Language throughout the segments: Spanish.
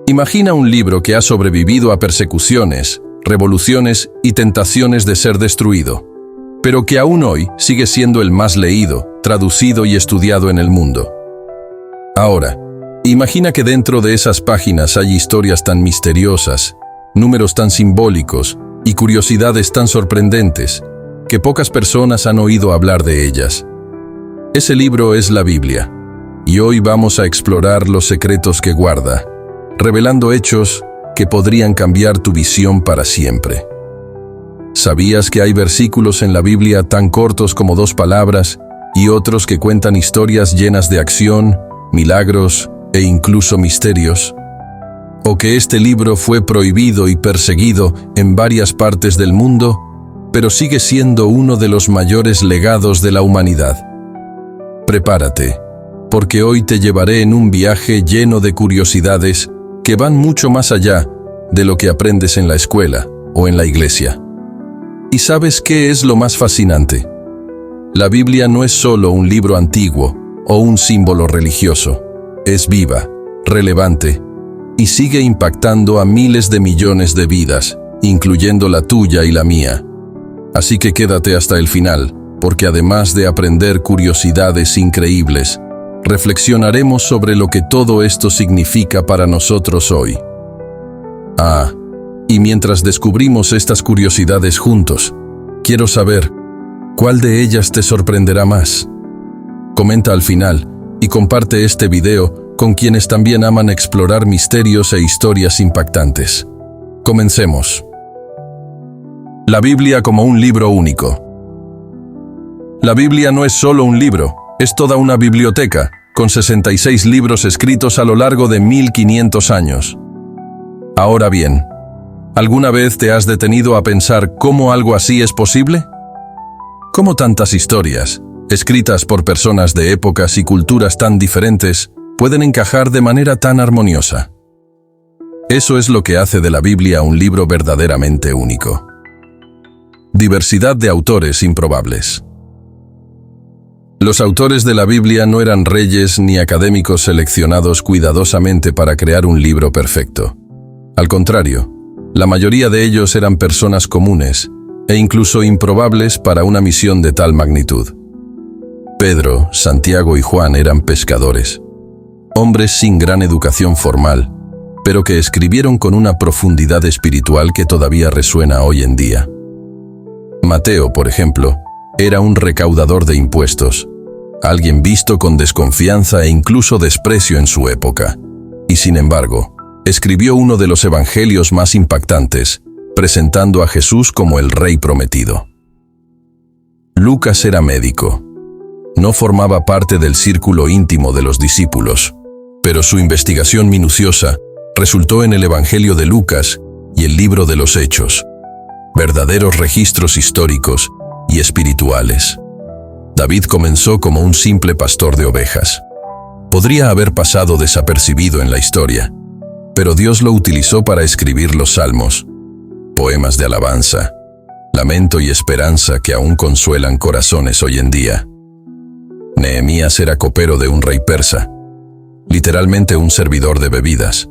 Imagina un libro que ha sobrevivido a persecuciones, revoluciones y tentaciones de ser destruido, pero que aún hoy sigue siendo el más leído, traducido y estudiado en el mundo. Ahora, imagina que dentro de esas páginas hay historias tan misteriosas, números tan simbólicos y curiosidades tan sorprendentes que pocas personas han oído hablar de ellas. Ese libro es la Biblia, y hoy vamos a explorar los secretos que guarda, revelando hechos que podrían cambiar tu visión para siempre. ¿Sabías que hay versículos en la Biblia tan cortos como 2 palabras y otros que cuentan historias llenas de acción, milagros e incluso misterios? ¿O que este libro fue prohibido y perseguido en varias partes del mundo, pero sigue siendo uno de los mayores legados de la humanidad? Prepárate, porque hoy te llevaré en un viaje lleno de curiosidades que van mucho más allá de lo que aprendes en la escuela o en la iglesia. ¿Y sabes qué es lo más fascinante? La Biblia no es solo un libro antiguo o un símbolo religioso. Es viva, relevante y sigue impactando a miles de millones de vidas, incluyendo la tuya y la mía. Así que quédate hasta el final, porque además de aprender curiosidades increíbles, reflexionaremos sobre lo que todo esto significa para nosotros hoy. Y mientras descubrimos estas curiosidades juntos, quiero saber, ¿cuál de ellas te sorprenderá más? Comenta al final y comparte este video con quienes también aman explorar misterios e historias impactantes. Comencemos. La Biblia como un libro único. La Biblia no es solo un libro, es toda una biblioteca, con 66 libros escritos a lo largo de 1500 años. Ahora bien, ¿alguna vez te has detenido a pensar cómo algo así es posible? ¿Cómo tantas historias, escritas por personas de épocas y culturas tan diferentes, pueden encajar de manera tan armoniosa? Eso es lo que hace de la Biblia un libro verdaderamente único. Diversidad de autores improbables. Los autores de la Biblia no eran reyes ni académicos seleccionados cuidadosamente para crear un libro perfecto. Al contrario, la mayoría de ellos eran personas comunes e incluso improbables para una misión de tal magnitud. Pedro, Santiago y Juan eran pescadores, hombres sin gran educación formal, pero que escribieron con una profundidad espiritual que todavía resuena hoy en día. Mateo, por ejemplo, era un recaudador de impuestos, alguien visto con desconfianza e incluso desprecio en su época, y sin embargo, escribió uno de los evangelios más impactantes, presentando a Jesús como el Rey prometido. Lucas era médico. No formaba parte del círculo íntimo de los discípulos, pero su investigación minuciosa resultó en el Evangelio de Lucas y el libro de los Hechos, verdaderos registros históricos y espirituales. David comenzó como un simple pastor de ovejas. Podría haber pasado desapercibido en la historia, pero Dios lo utilizó para escribir los salmos, poemas de alabanza, lamento y esperanza que aún consuelan corazones hoy en día. Nehemías era copero de un rey persa, literalmente un servidor de bebidas.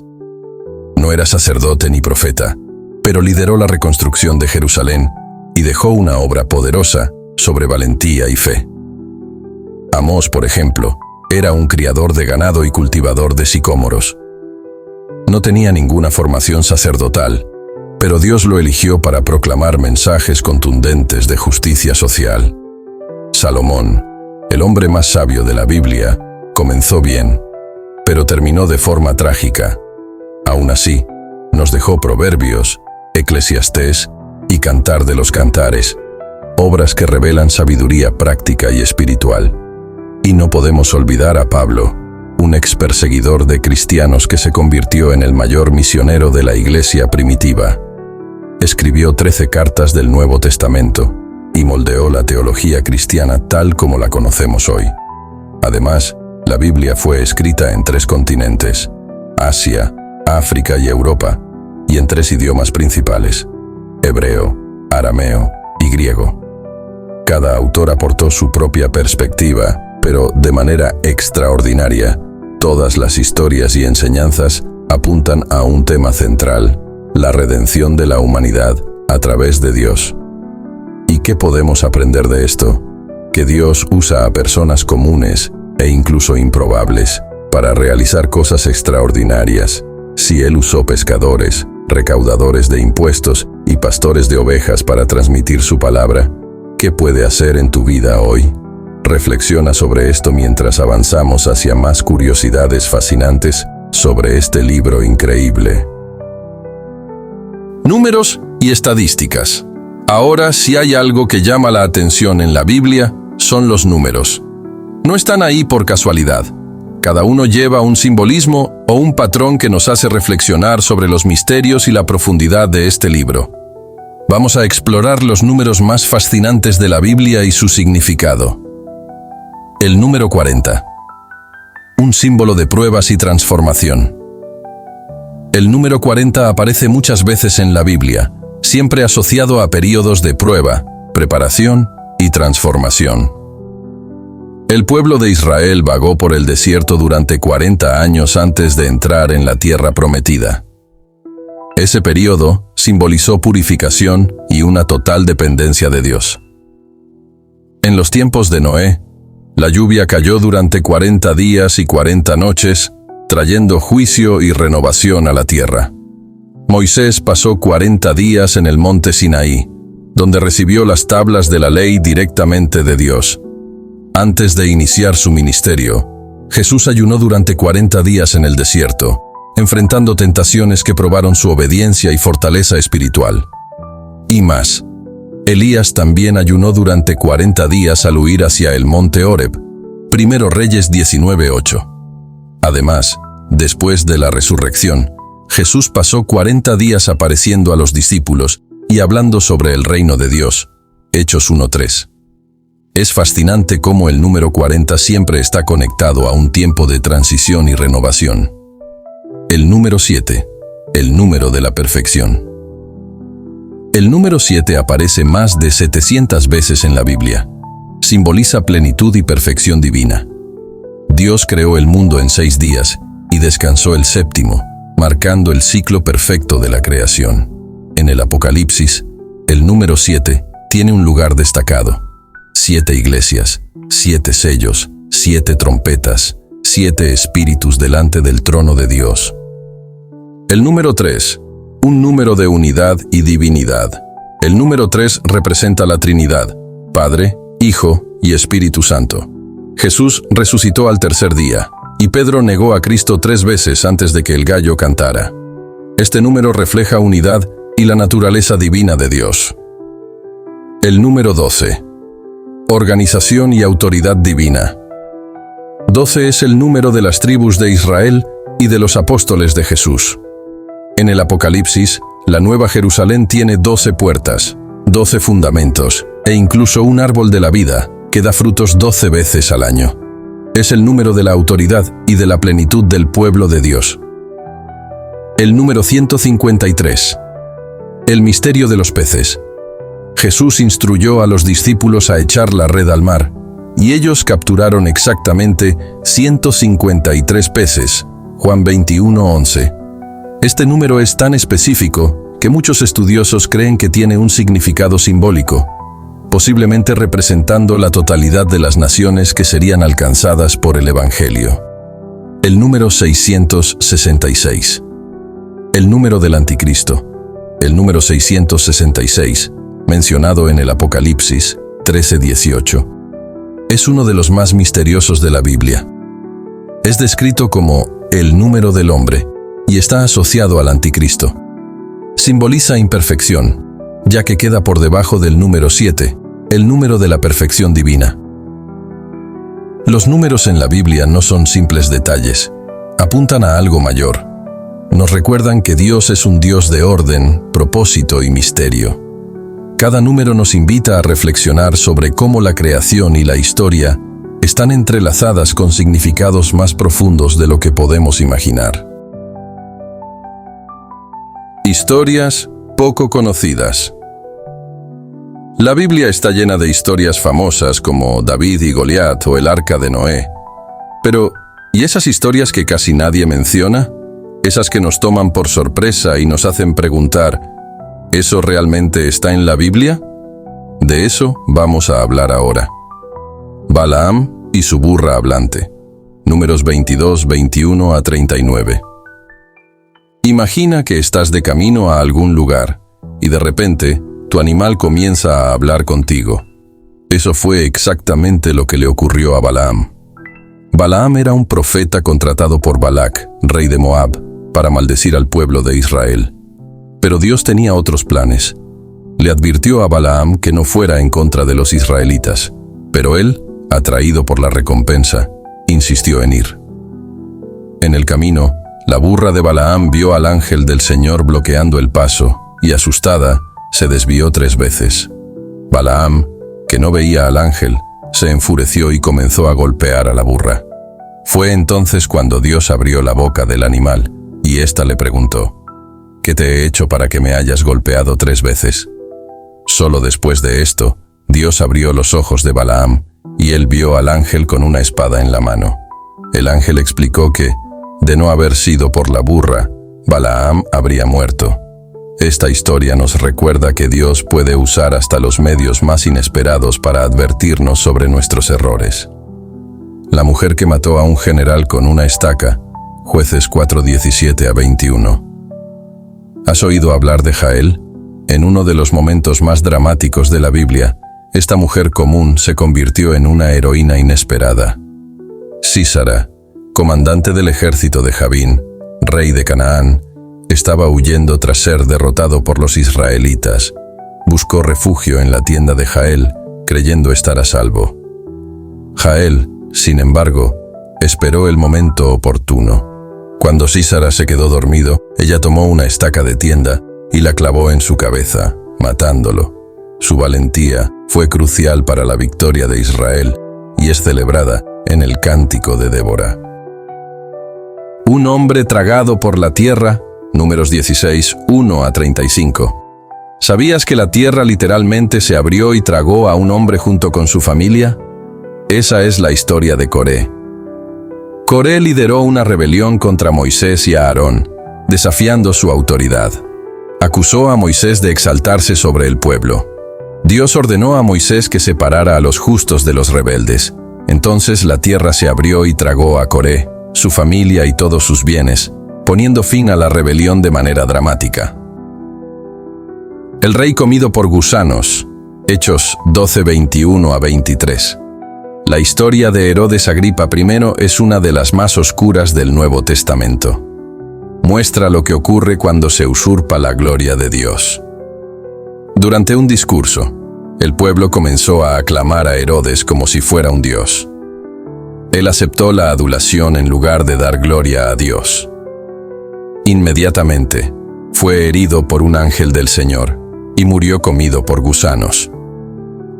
No era sacerdote ni profeta, pero lideró la reconstrucción de Jerusalén y dejó una obra poderosa sobre valentía y fe. Amós, por ejemplo, era un criador de ganado y cultivador de sicómoros. No tenía ninguna formación sacerdotal, pero Dios lo eligió para proclamar mensajes contundentes de justicia social. Salomón, el hombre más sabio de la Biblia, comenzó bien, pero terminó de forma trágica. Aún así, nos dejó Proverbios, Eclesiastés y Cantar de los Cantares, obras que revelan sabiduría práctica y espiritual. Y no podemos olvidar a Pablo, un ex-perseguidor de cristianos que se convirtió en el mayor misionero de la iglesia primitiva. Escribió 13 cartas del Nuevo Testamento y moldeó la teología cristiana tal como la conocemos hoy. Además, la Biblia fue escrita en 3 continentes, Asia, África y Europa, y en 3 idiomas principales, hebreo, arameo y griego. Cada autor aportó su propia perspectiva, pero de manera extraordinaria, todas las historias y enseñanzas apuntan a un tema central: la redención de la humanidad a través de Dios. ¿Y qué podemos aprender de esto? Que Dios usa a personas comunes e incluso improbables para realizar cosas extraordinarias. Si Él usó pescadores, recaudadores de impuestos y pastores de ovejas para transmitir su palabra, ¿qué puede hacer en tu vida hoy? Reflexiona sobre esto mientras avanzamos hacia más curiosidades fascinantes sobre este libro increíble. Números y estadísticas. Ahora, si hay algo que llama la atención en la Biblia, son los números. No están ahí por casualidad. Cada uno lleva un simbolismo o un patrón que nos hace reflexionar sobre los misterios y la profundidad de este libro. Vamos a explorar los números más fascinantes de la Biblia y su significado. El número 40. Un símbolo de pruebas y transformación. El número 40 aparece muchas veces en la Biblia, siempre asociado a períodos de prueba, preparación y transformación. El pueblo de Israel vagó por el desierto durante 40 años antes de entrar en la tierra prometida. Ese período simbolizó purificación y una total dependencia de Dios. En los tiempos de Noé, la lluvia cayó durante 40 días y 40 noches, trayendo juicio y renovación a la tierra. Moisés pasó 40 días en el monte Sinaí, donde recibió las tablas de la ley directamente de Dios. Antes de iniciar su ministerio, Jesús ayunó durante 40 días en el desierto, enfrentando tentaciones que probaron su obediencia y fortaleza espiritual. Y más, Elías también ayunó durante 40 días al huir hacia el monte Horeb, 1 Reyes 19:8. Además, después de la resurrección, Jesús pasó 40 días apareciendo a los discípulos y hablando sobre el reino de Dios, Hechos 1:3. Es fascinante cómo el número 40 siempre está conectado a un tiempo de transición y renovación. El número 7, el número de la perfección. El número 7 aparece más de 700 veces en la Biblia. Simboliza plenitud y perfección divina. Dios creó el mundo en 6 días y descansó el séptimo, marcando el ciclo perfecto de la creación. En el Apocalipsis, el número 7 tiene un lugar destacado. 7 iglesias, 7 sellos, 7 trompetas, 7 espíritus delante del trono de Dios. El número 3, un número de unidad y divinidad. El número 3 representa la Trinidad, Padre, Hijo y Espíritu Santo. Jesús resucitó al tercer día, y Pedro negó a Cristo 3 veces antes de que el gallo cantara. Este número refleja unidad y la naturaleza divina de Dios. El número 12. Organización y autoridad divina. 12 es el número de las tribus de Israel y de los apóstoles de Jesús. En el Apocalipsis, la Nueva Jerusalén tiene 12 puertas, 12 fundamentos e incluso un árbol de la vida que da frutos 12 veces al año. Es el número de la autoridad y de la plenitud del pueblo de Dios. El número 153. El misterio de los peces. Jesús instruyó a los discípulos a echar la red al mar, y ellos capturaron exactamente 153 peces. Juan 21:11. Este número es tan específico que muchos estudiosos creen que tiene un significado simbólico, posiblemente representando la totalidad de las naciones que serían alcanzadas por el Evangelio. El número 666. El número del Anticristo. El número 666, mencionado en el Apocalipsis 13:18, es uno de los más misteriosos de la Biblia. Es descrito como el número del hombre y está asociado al Anticristo. Simboliza imperfección, ya que queda por debajo del número 7, el número de la perfección divina. Los números en la Biblia no son simples detalles, apuntan a algo mayor. Nos recuerdan que Dios es un Dios de orden, propósito y misterio. Cada número nos invita a reflexionar sobre cómo la creación y la historia están entrelazadas con significados más profundos de lo que podemos imaginar. Historias poco conocidas. La Biblia está llena de historias famosas como David y Goliat o el Arca de Noé. Pero, ¿y esas historias que casi nadie menciona? Esas que nos toman por sorpresa y nos hacen preguntar, ¿eso realmente está en la Biblia? De eso vamos a hablar ahora. Balaam y su burra hablante. Números 22, 21 a 39. Imagina que estás de camino a algún lugar y de repente tu animal comienza a hablar contigo. Eso fue exactamente lo que le ocurrió a Balaam. Balaam era un profeta contratado por Balac, rey de Moab, para maldecir al pueblo de Israel. Pero Dios tenía otros planes. Le advirtió a Balaam que no fuera en contra de los israelitas, pero él, atraído por la recompensa, insistió en ir. En el camino, la burra de Balaam vio al ángel del Señor bloqueando el paso y, asustada, se desvió 3 veces. Balaam, que no veía al ángel, se enfureció y comenzó a golpear a la burra. Fue entonces cuando Dios abrió la boca del animal y ésta le preguntó, ¿qué te he hecho para que me hayas golpeado 3 veces? Solo después de esto, Dios abrió los ojos de Balaam y él vio al ángel con una espada en la mano. El ángel explicó que, de no haber sido por la burra, Balaam habría muerto. Esta historia nos recuerda que Dios puede usar hasta los medios más inesperados para advertirnos sobre nuestros errores. La mujer que mató a un general con una estaca, Jueces 4:17 a 21. ¿Has oído hablar de Jael? En uno de los momentos más dramáticos de la Biblia, esta mujer común se convirtió en una heroína inesperada. Sísara, comandante del ejército de Jabín, rey de Canaán, estaba huyendo tras ser derrotado por los israelitas. Buscó refugio en la tienda de Jael, creyendo estar a salvo. Jael, sin embargo, esperó el momento oportuno. Cuando Sísara se quedó dormido, ella tomó una estaca de tienda y la clavó en su cabeza, matándolo. Su valentía fue crucial para la victoria de Israel y es celebrada en el Cántico de Débora. Un hombre tragado por la tierra, Números 16, 1 a 35. ¿Sabías que la tierra literalmente se abrió y tragó a un hombre junto con su familia? Esa es la historia de Coré. Coré lideró una rebelión contra Moisés y Aarón, desafiando su autoridad. Acusó a Moisés de exaltarse sobre el pueblo. Dios ordenó a Moisés que separara a los justos de los rebeldes. Entonces la tierra se abrió y tragó a Coré, su familia y todos sus bienes, poniendo fin a la rebelión de manera dramática. El rey comido por gusanos, Hechos 12, 21 a 23. La historia de Herodes Agripa I es una de las más oscuras del Nuevo Testamento. Muestra lo que ocurre cuando se usurpa la gloria de Dios. Durante un discurso, el pueblo comenzó a aclamar a Herodes como si fuera un dios. Él aceptó la adulación en lugar de dar gloria a Dios. Inmediatamente, fue herido por un ángel del Señor y murió comido por gusanos.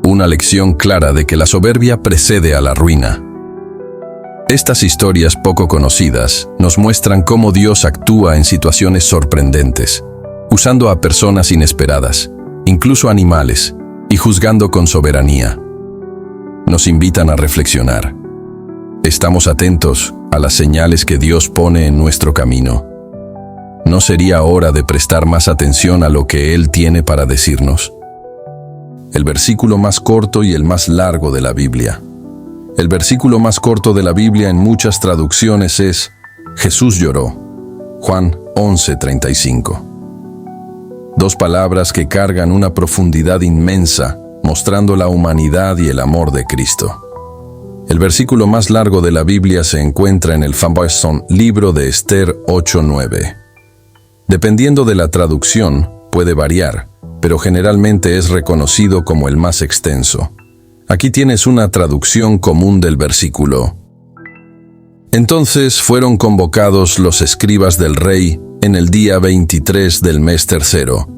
Una lección clara de que la soberbia precede a la ruina. Estas historias poco conocidas nos muestran cómo Dios actúa en situaciones sorprendentes, usando a personas inesperadas, incluso animales, y juzgando con soberanía. Nos invitan a reflexionar. ¿Estamos atentos a las señales que Dios pone en nuestro camino? ¿No sería hora de prestar más atención a lo que Él tiene para decirnos? El versículo más corto y el más largo de la Biblia. El versículo más corto de la Biblia en muchas traducciones es Jesús lloró. Juan 11:35. 2 palabras que cargan una profundidad inmensa, mostrando la humanidad y el amor de Cristo. El versículo más largo de la Biblia se encuentra en el famoso libro de Esther 8:9. Dependiendo de la traducción, puede variar, pero generalmente es reconocido como el más extenso. Aquí tienes una traducción común del versículo. Entonces fueron convocados los escribas del rey en el día 23 del mes tercero,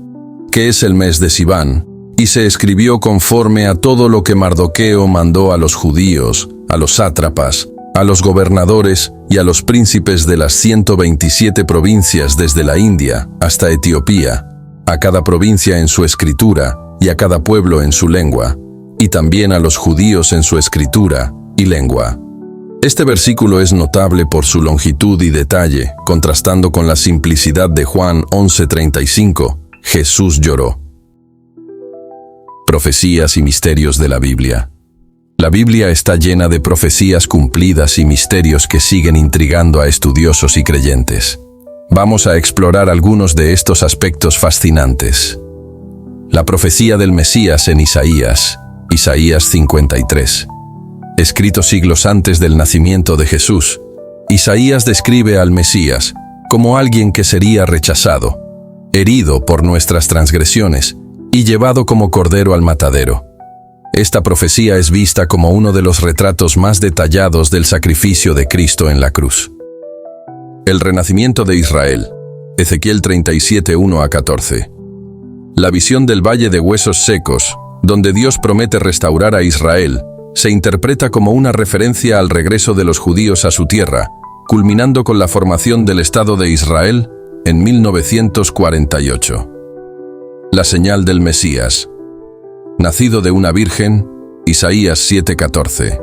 que es el mes de Siván, y se escribió conforme a todo lo que Mardoqueo mandó a los judíos, a los sátrapas, a los gobernadores y a los príncipes de las 127 provincias desde la India hasta Etiopía, a cada provincia en su escritura y a cada pueblo en su lengua, y también a los judíos en su escritura y lengua. Este versículo es notable por su longitud y detalle, contrastando con la simplicidad de Juan 11:35. Jesús lloró. Profecías y misterios de la Biblia. La Biblia está llena de profecías cumplidas y misterios que siguen intrigando a estudiosos y creyentes. Vamos a explorar algunos de estos aspectos fascinantes. La profecía del Mesías en Isaías 53. Escrito siglos antes del nacimiento de Jesús, Isaías describe al Mesías como alguien que sería rechazado, herido por nuestras transgresiones y llevado como cordero al matadero. Esta profecía es vista como uno de los retratos más detallados del sacrificio de Cristo en la cruz. El renacimiento de Israel. Ezequiel 37, 1-14. La visión del valle de huesos secos, donde Dios promete restaurar a Israel, se interpreta como una referencia al regreso de los judíos a su tierra, culminando con la formación del Estado de Israel en 1948. La señal del Mesías. Nacido de una virgen, Isaías 7:14.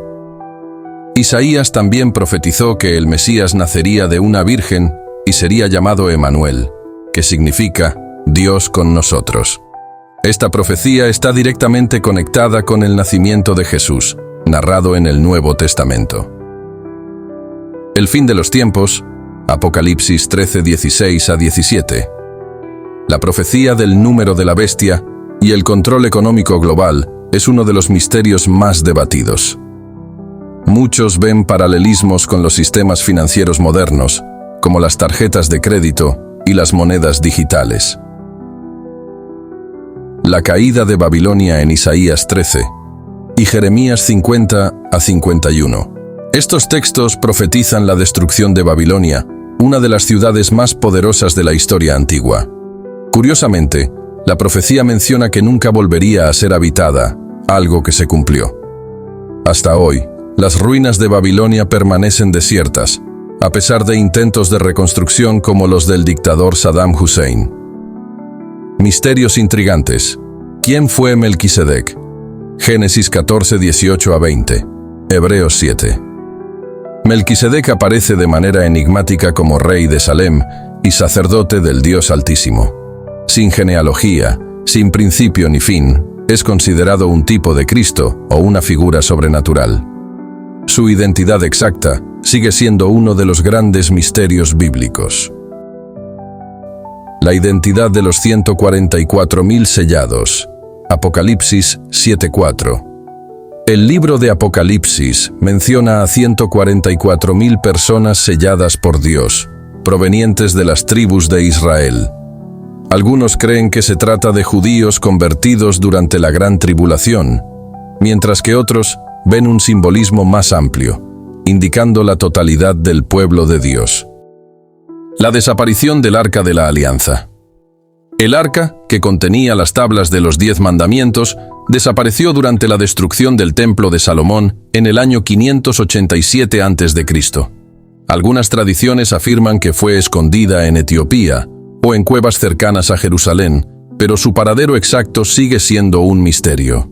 Isaías también profetizó que el Mesías nacería de una virgen y sería llamado Emanuel, que significa Dios con nosotros. Esta profecía está directamente conectada con el nacimiento de Jesús, narrado en el Nuevo Testamento. El fin de los tiempos, Apocalipsis 13:16-17. La profecía del número de la bestia y el control económico global es uno de los misterios más debatidos. Muchos ven paralelismos con los sistemas financieros modernos, como las tarjetas de crédito y las monedas digitales. La caída de Babilonia en Isaías 13 y Jeremías 50-51. Estos textos profetizan la destrucción de Babilonia, una de las ciudades más poderosas de la historia antigua. Curiosamente, la profecía menciona que nunca volvería a ser habitada, algo que se cumplió. Hasta hoy, las ruinas de Babilonia permanecen desiertas, a pesar de intentos de reconstrucción como los del dictador Saddam Hussein. Misterios intrigantes. ¿Quién fue Melquisedec? Génesis 14:18-20. Hebreos 7. Melquisedec aparece de manera enigmática como rey de Salem y sacerdote del Dios Altísimo. Sin genealogía, sin principio ni fin, es considerado un tipo de Cristo o una figura sobrenatural. Su identidad exacta sigue siendo uno de los grandes misterios bíblicos. La identidad de los 144.000 sellados. Apocalipsis 7:4. El libro de Apocalipsis menciona a 144.000 personas selladas por Dios, provenientes de las tribus de Israel. Algunos creen que se trata de judíos convertidos durante la Gran Tribulación, mientras que otros ven un simbolismo más amplio, indicando la totalidad del pueblo de Dios. La desaparición del Arca de la Alianza. El arca, que contenía las tablas de los 10 mandamientos, desapareció durante la destrucción del Templo de Salomón en el año 587 a.C. Algunas tradiciones afirman que fue escondida en Etiopía o en cuevas cercanas a Jerusalén, pero su paradero exacto sigue siendo un misterio.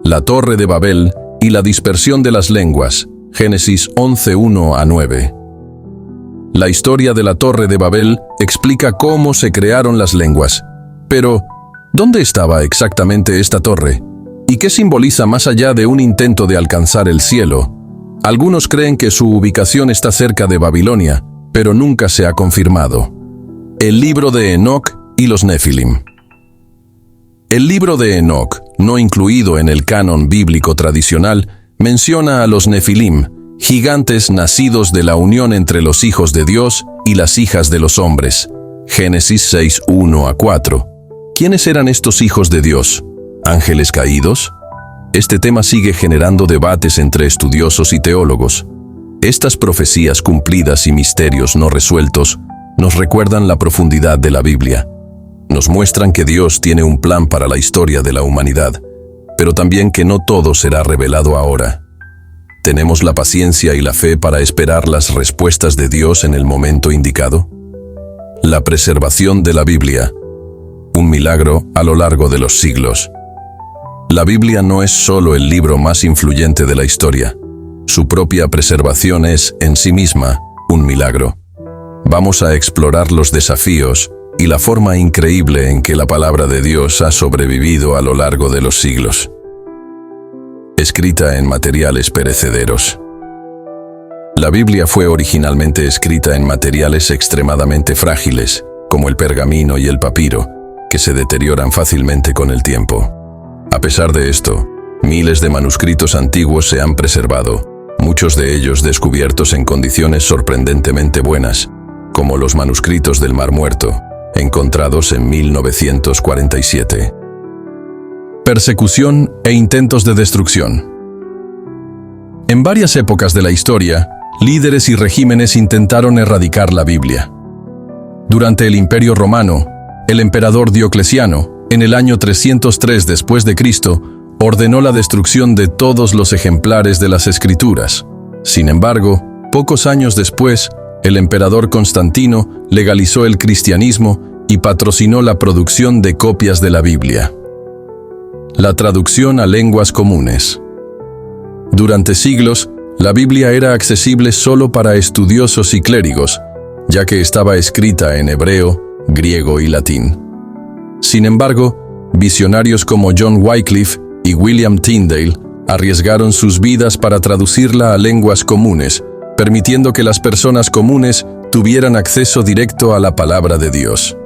La Torre de Babel y la dispersión de las lenguas. Génesis 11:1-9. La historia de la Torre de Babel explica cómo se crearon las lenguas. Pero, ¿dónde estaba exactamente esta torre? ¿Y qué simboliza más allá de un intento de alcanzar el cielo? Algunos creen que su ubicación está cerca de Babilonia, pero nunca se ha confirmado. El libro de Enoc y los Nefilim. El libro de Enoc, no incluido en el canon bíblico tradicional, menciona a los Nefilim, gigantes nacidos de la unión entre los hijos de Dios y las hijas de los hombres. Génesis 6:1-4. ¿Quiénes eran estos hijos de Dios? ¿Ángeles caídos? Este tema sigue generando debates entre estudiosos y teólogos. Estas profecías cumplidas y misterios no resueltos nos recuerdan la profundidad de la Biblia. Nos muestran que Dios tiene un plan para la historia de la humanidad, pero también que no todo será revelado ahora. ¿Tenemos la paciencia y la fe para esperar las respuestas de Dios en el momento indicado? La preservación de la Biblia. Un milagro a lo largo de los siglos. La Biblia no es solo el libro más influyente de la historia. Su propia preservación es, en sí misma, un milagro. Vamos a explorar los desafíos y la forma increíble en que la palabra de Dios ha sobrevivido a lo largo de los siglos. Escrita en materiales perecederos. La Biblia fue originalmente escrita en materiales extremadamente frágiles, como el pergamino y el papiro, que se deterioran fácilmente con el tiempo. A pesar de esto, miles de manuscritos antiguos se han preservado, muchos de ellos descubiertos en condiciones sorprendentemente buenas, como los manuscritos del Mar Muerto, encontrados en 1947. Persecución e intentos de destrucción. En varias épocas de la historia, líderes y regímenes intentaron erradicar la Biblia. Durante el Imperio Romano, el emperador Diocleciano, en el año 303 después de Cristo, ordenó la destrucción de todos los ejemplares de las Escrituras. Sin embargo, pocos años después, el emperador Constantino legalizó el cristianismo y patrocinó la producción de copias de la Biblia. La traducción a lenguas comunes. Durante siglos, la Biblia era accesible solo para estudiosos y clérigos, ya que estaba escrita en hebreo, griego y latín. Sin embargo, visionarios como John Wycliffe y William Tyndale arriesgaron sus vidas para traducirla a lenguas comunes, permitiendo que las personas comunes tuvieran acceso directo a la palabra de Dios.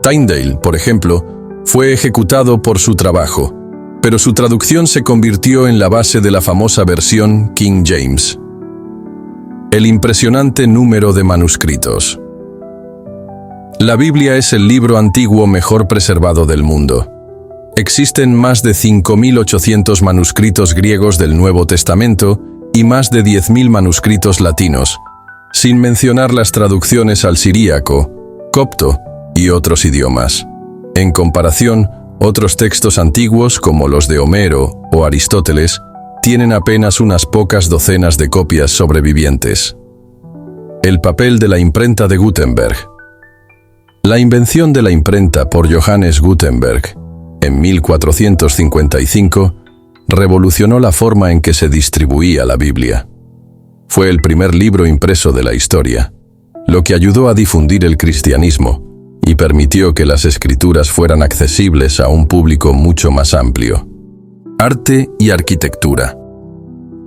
Tyndale, por ejemplo, fue ejecutado por su trabajo, pero su traducción se convirtió en la base de la famosa versión King James. El impresionante número de manuscritos. La Biblia es el libro antiguo mejor preservado del mundo. Existen más de 5.800 manuscritos griegos del Nuevo Testamento y más de 10.000 manuscritos latinos, sin mencionar las traducciones al siríaco, copto y otros idiomas. En comparación, otros textos antiguos como los de Homero o Aristóteles tienen apenas unas pocas docenas de copias sobrevivientes. El papel de la imprenta de Gutenberg. La invención de la imprenta por Johannes Gutenberg en 1455 revolucionó la forma en que se distribuía la Biblia. Fue el primer libro impreso de la historia, lo que ayudó a difundir el cristianismo y permitió que las escrituras fueran accesibles a un público mucho más amplio. Arte y arquitectura.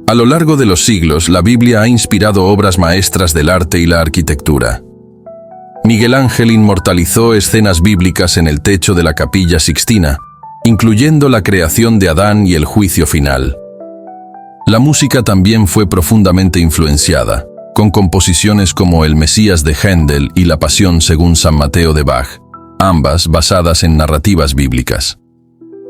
A lo largo de los siglos, la Biblia ha inspirado obras maestras del arte y la arquitectura. Miguel Ángel inmortalizó escenas bíblicas en el techo de la Capilla Sixtina, incluyendo la creación de Adán y el juicio final. La música también fue profundamente influenciada, con composiciones como El Mesías de Händel y La Pasión según San Mateo de Bach, ambas basadas en narrativas bíblicas.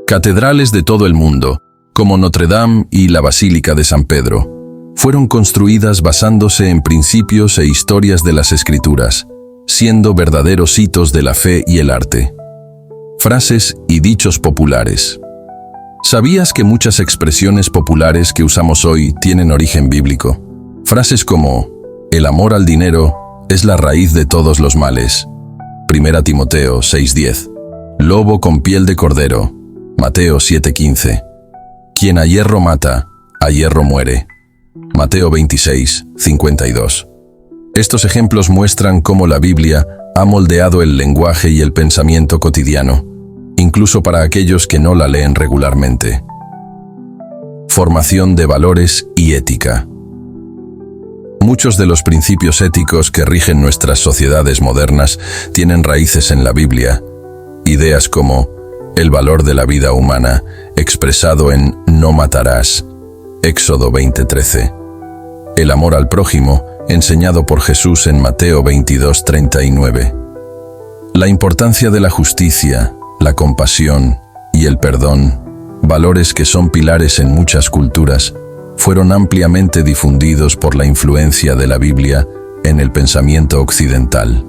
Catedrales de todo el mundo, como Notre Dame y la Basílica de San Pedro, fueron construidas basándose en principios e historias de las Escrituras, siendo verdaderos hitos de la fe y el arte. Frases y dichos populares. ¿Sabías que muchas expresiones populares que usamos hoy tienen origen bíblico? Frases como «El amor al dinero es la raíz de todos los males», 1 Timoteo 6:10, «Lobo con piel de cordero», Mateo 7:15, «Quien a hierro mata, a hierro muere», Mateo 26:52. Estos ejemplos muestran cómo la Biblia ha moldeado el lenguaje y el pensamiento cotidiano, incluso para aquellos que no la leen regularmente. Formación de valores y ética. Muchos de los principios éticos que rigen nuestras sociedades modernas tienen raíces en la Biblia. Ideas como el valor de la vida humana, expresado en «no matarás», Éxodo 20:13. El amor al prójimo, enseñado por Jesús en Mateo 22:39. La importancia de la justicia, la compasión y el perdón, valores que son pilares en muchas culturas, fueron ampliamente difundidos por la influencia de la Biblia en el pensamiento occidental.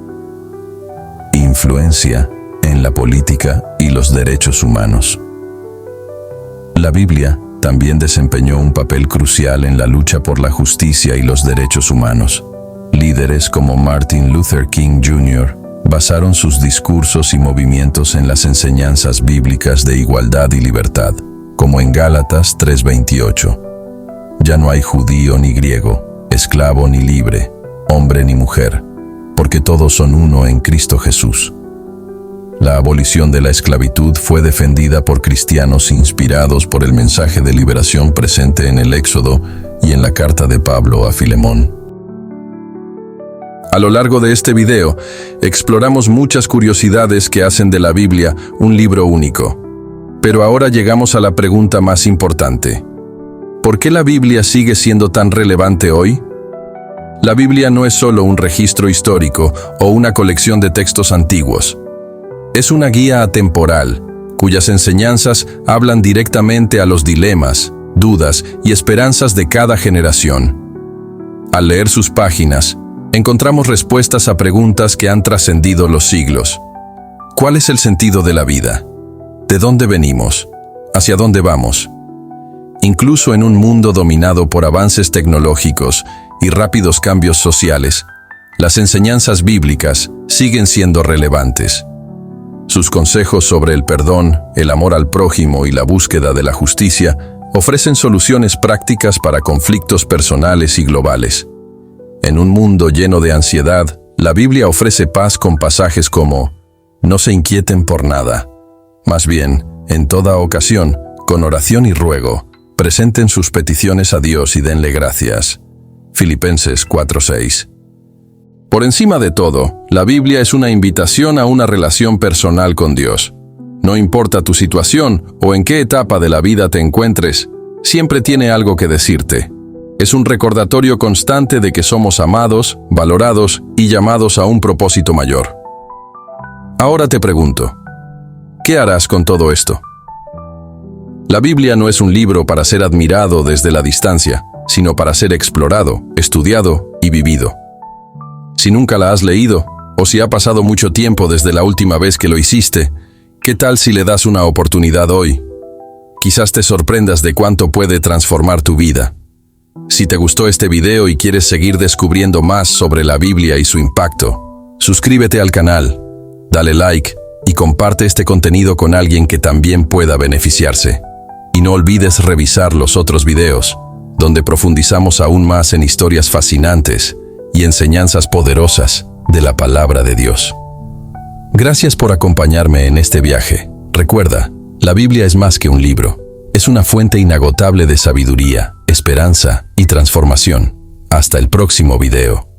Influencia en la política y los derechos humanos. La Biblia también desempeñó un papel crucial en la lucha por la justicia y los derechos humanos. Líderes como Martin Luther King Jr. basaron sus discursos y movimientos en las enseñanzas bíblicas de igualdad y libertad, como en Gálatas 3:28. Ya no hay judío ni griego, esclavo ni libre, hombre ni mujer, porque todos son uno en Cristo Jesús. La abolición de la esclavitud fue defendida por cristianos inspirados por el mensaje de liberación presente en el Éxodo y en la carta de Pablo a Filemón. A lo largo de este video, exploramos muchas curiosidades que hacen de la Biblia un libro único. Pero ahora llegamos a la pregunta más importante. ¿Por qué la Biblia sigue siendo tan relevante hoy? La Biblia no es solo un registro histórico o una colección de textos antiguos. Es una guía atemporal, cuyas enseñanzas hablan directamente a los dilemas, dudas y esperanzas de cada generación. Al leer sus páginas, encontramos respuestas a preguntas que han trascendido los siglos. ¿Cuál es el sentido de la vida? ¿De dónde venimos? ¿Hacia dónde vamos? Incluso en un mundo dominado por avances tecnológicos y rápidos cambios sociales, las enseñanzas bíblicas siguen siendo relevantes. Sus consejos sobre el perdón, el amor al prójimo y la búsqueda de la justicia ofrecen soluciones prácticas para conflictos personales y globales. En un mundo lleno de ansiedad, la Biblia ofrece paz con pasajes como: no se inquieten por nada. Más bien, en toda ocasión, con oración y ruego, presenten sus peticiones a Dios y denle gracias. Filipenses 4:6. Por encima de todo, la Biblia es una invitación a una relación personal con Dios. No importa tu situación o en qué etapa de la vida te encuentres, siempre tiene algo que decirte. Es un recordatorio constante de que somos amados, valorados y llamados a un propósito mayor. Ahora te pregunto, ¿qué harás con todo esto? La Biblia no es un libro para ser admirado desde la distancia, sino para ser explorado, estudiado y vivido. Si nunca la has leído, o si ha pasado mucho tiempo desde la última vez que lo hiciste, ¿qué tal si le das una oportunidad hoy? Quizás te sorprendas de cuánto puede transformar tu vida. Si te gustó este video y quieres seguir descubriendo más sobre la Biblia y su impacto, suscríbete al canal, dale like y comparte este contenido con alguien que también pueda beneficiarse. Y no olvides revisar los otros videos, donde profundizamos aún más en historias fascinantes y enseñanzas poderosas de la palabra de Dios. Gracias por acompañarme en este viaje. Recuerda, la Biblia es más que un libro. Es una fuente inagotable de sabiduría, esperanza y transformación. Hasta el próximo video.